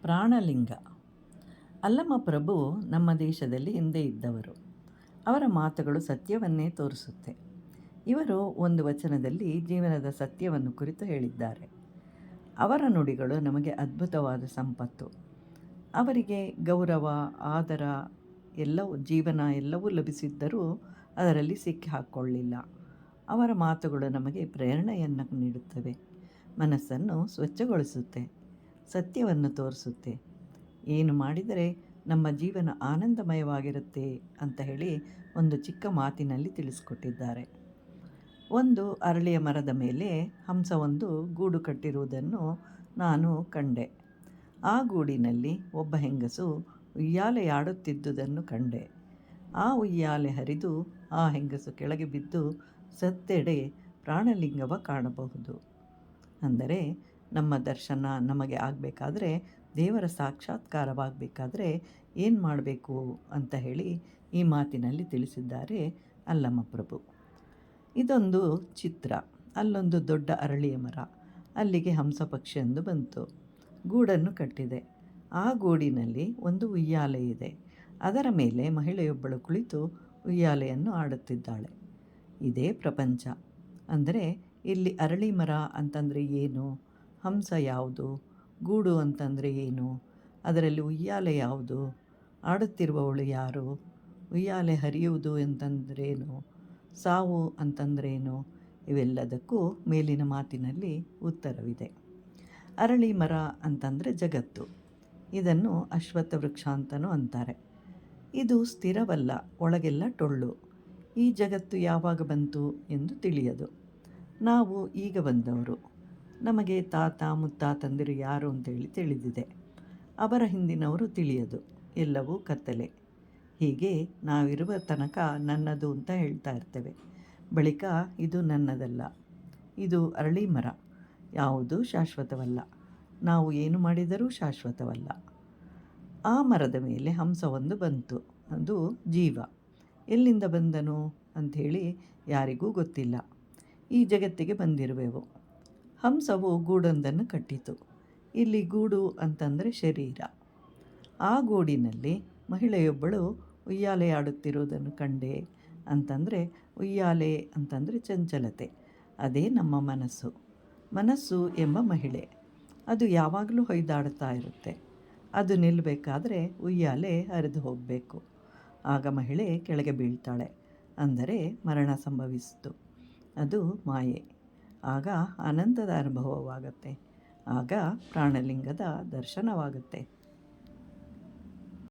ಪ್ರಾಣಲಿಂಗ. ಅಲ್ಲಮ ಪ್ರಭು ನಮ್ಮ ದೇಶದಲ್ಲಿ ಹಿಂದೆ ಇದ್ದವರು. ಅವರ ಮಾತುಗಳು ಸತ್ಯವನ್ನೇ ತೋರಿಸುತ್ತೆ. ಇವರು ಒಂದು ವಚನದಲ್ಲಿ ಜೀವನದ ಸತ್ಯವನ್ನು ಕುರಿತು ಹೇಳಿದ್ದಾರೆ. ಅವರ ನುಡಿಗಳು ನಮಗೆ ಅದ್ಭುತವಾದ ಸಂಪತ್ತು. ಅವರಿಗೆ ಗೌರವ, ಆದರ ಜೀವನ ಎಲ್ಲವೂ ಲಭಿಸಿದ್ದರೂ ಅದರಲ್ಲಿ ಸಿಕ್ಕಿ ಹಾಕ್ಕೊಳ್ಳಿಲ್ಲ. ಅವರ ಮಾತುಗಳು ನಮಗೆ ಪ್ರೇರಣೆಯನ್ನು ನೀಡುತ್ತವೆ, ಮನಸ್ಸನ್ನು ಸ್ವಚ್ಛಗೊಳಿಸುತ್ತೆ, ಸತ್ಯವನ್ನು ತೋರಿಸುತ್ತೆ. ಏನು ಮಾಡಿದರೆ ನಮ್ಮ ಜೀವನ ಆನಂದಮಯವಾಗಿರುತ್ತೆ ಅಂತ ಹೇಳಿ ಒಂದು ಚಿಕ್ಕ ಮಾತಿನಲ್ಲಿ ತಿಳಿಸ್ಕೊಟ್ಟಿದ್ದಾರೆ. ಒಂದು ಅರಳಿಯ ಮರದ ಮೇಲೆ ಹಂಸವೊಂದು ಗೂಡು ಕಟ್ಟಿರುವುದನ್ನು ನಾನು ಕಂಡೆ. ಆ ಗೂಡಿನಲ್ಲಿ ಒಬ್ಬ ಹೆಂಗಸು ಉಯ್ಯಾಲೆಯಾಡುತ್ತಿದ್ದುದನ್ನು ಕಂಡೆ. ಆ ಉಯ್ಯಾಲೆ ಹರಿದು ಆ ಹೆಂಗಸು ಕೆಳಗೆ ಬಿದ್ದು ಸತ್ತೆಡೆ ಪ್ರಾಣಲಿಂಗವ ಕಾಣಬಹುದು. ಅಂದರೆ ನಮ್ಮ ದರ್ಶನ ನಮಗೆ ಆಗಬೇಕಾದ್ರೆ, ದೇವರ ಸಾಕ್ಷಾತ್ಕಾರವಾಗಬೇಕಾದ್ರೆ ಏನು ಮಾಡಬೇಕು ಅಂತ ಹೇಳಿ ಈ ಮಾತಿನಲ್ಲಿ ತಿಳಿಸಿದ್ದಾರೆ ಅಲ್ಲಮ ಪ್ರಭು. ಇದೊಂದು ಚಿತ್ರ. ಅಲ್ಲೊಂದು ದೊಡ್ಡ ಅರಳಿಯ ಮರ, ಅಲ್ಲಿಗೆ ಹಂಸ ಪಕ್ಷಿಯೊಂದು ಬಂತು, ಗೂಡನ್ನು ಕಟ್ಟಿದೆ. ಆ ಗೂಡಿನಲ್ಲಿ ಒಂದು ಉಯ್ಯಾಲೆ ಇದೆ. ಅದರ ಮೇಲೆ ಮಹಿಳೆಯೊಬ್ಬಳು ಕುಳಿತು ಉಯ್ಯಾಲೆಯನ್ನು ಆಡುತ್ತಿದ್ದಾಳೆ. ಇದೇ ಪ್ರಪಂಚ. ಅಂದರೆ ಇಲ್ಲಿ ಅರಳಿ ಮರ ಅಂತಂದರೆ ಏನು, ಹಂಸ ಯಾವುದು, ಗೂಡು ಅಂತಂದರೆ ಏನು, ಅದರಲ್ಲಿ ಉಯ್ಯಾಲೆ ಯಾವುದು, ಆಡುತ್ತಿರುವವಳು ಯಾರು, ಉಯ್ಯಾಲೆ ಹರಿಯುವುದು ಅಂತಂದ್ರೇನು, ಸಾವು ಅಂತಂದ್ರೇನು, ಇವೆಲ್ಲದಕ್ಕೂ ಮೇಲಿನ ಮಾತಿನಲ್ಲಿ ಉತ್ತರವಿದೆ. ಅರಳಿ ಮರ ಅಂತಂದರೆ ಜಗತ್ತು. ಇದನ್ನು ಅಶ್ವತ್ಥ ವೃಕ್ಷ ಅಂತಲೂ ಅಂತಾರೆ. ಇದು ಸ್ಥಿರವಲ್ಲ, ಒಳಗೆಲ್ಲ ಟೊಳ್ಳು. ಈ ಜಗತ್ತು ಯಾವಾಗ ಬಂತು ಎಂದು ತಿಳಿಯದು. ನಾವು ಈಗ ಬಂದವರು. ನಮಗೆ ತಾತ ಮುತ್ತಾತಂದಿರು ಯಾರು ಅಂತೇಳಿ ತಿಳಿದಿದೆ. ಅವರ ಹಿಂದಿನವರು ತಿಳಿಯದು, ಎಲ್ಲವೂ ಕತ್ತಲೆ. ಹೀಗೆ ನಾವಿರುವ ತನಕ ನನ್ನದು ಅಂತ ಹೇಳ್ತಾ ಇರ್ತೇವೆ. ಬಳಿಕ ಇದು ನನ್ನದಲ್ಲ, ಇದು ಅರಳಿ ಮರ, ಯಾವುದೂ ಶಾಶ್ವತವಲ್ಲ, ನಾವು ಏನು ಮಾಡಿದರೂ ಶಾಶ್ವತವಲ್ಲ. ಆ ಮರದ ಮೇಲೆ ಹಂಸವೊಂದು ಬಂತು. ಅದು ಜೀವ. ಎಲ್ಲಿಂದ ಬಂದನು ಅಂಥೇಳಿ ಯಾರಿಗೂ ಗೊತ್ತಿಲ್ಲ. ಈ ಜಗತ್ತಿಗೆ ಬಂದಿರುವೆವು. ಹಂಸವು ಗೂಡೊಂದನ್ನು ಕಟ್ಟಿತು. ಇಲ್ಲಿ ಗೂಡು ಅಂತಂದರೆ ಶರೀರ. ಆ ಗೂಡಿನಲ್ಲಿ ಮಹಿಳೆಯೊಬ್ಬಳು ಉಯ್ಯಾಲೆ ಆಡುತ್ತಿರುವುದನ್ನು ಕಂಡೆ. ಅಂತಂದರೆ ಉಯ್ಯಾಲೆ ಅಂತಂದರೆ ಚಂಚಲತೆ. ಅದೇ ನಮ್ಮ ಮನಸ್ಸು. ಮನಸ್ಸು ಎಂಬ ಮಹಿಳೆ, ಅದು ಯಾವಾಗಲೂ ಹೊಯ್ದಾಡುತ್ತಾ ಇರುತ್ತೆ. ಅದು ನಿಲ್ಲಬೇಕಾದ್ರೆ ಉಯ್ಯಾಲೆ ಹರಿದು ಹೋಗಬೇಕು. ಆಗ ಮಹಿಳೆ ಕೆಳಗೆ ಬೀಳ್ತಾಳೆ, ಅಂದರೆ ಮರಣ ಸಂಭವಿಸಿತು. ಅದು ಮಾಯೆ. ಆಗ ಆನಂದದ ಅನುಭವವಾಗುತ್ತೆ. ಆಗ ಪ್ರಾಣಲಿಂಗದ ದರ್ಶನವಾಗುತ್ತೆ.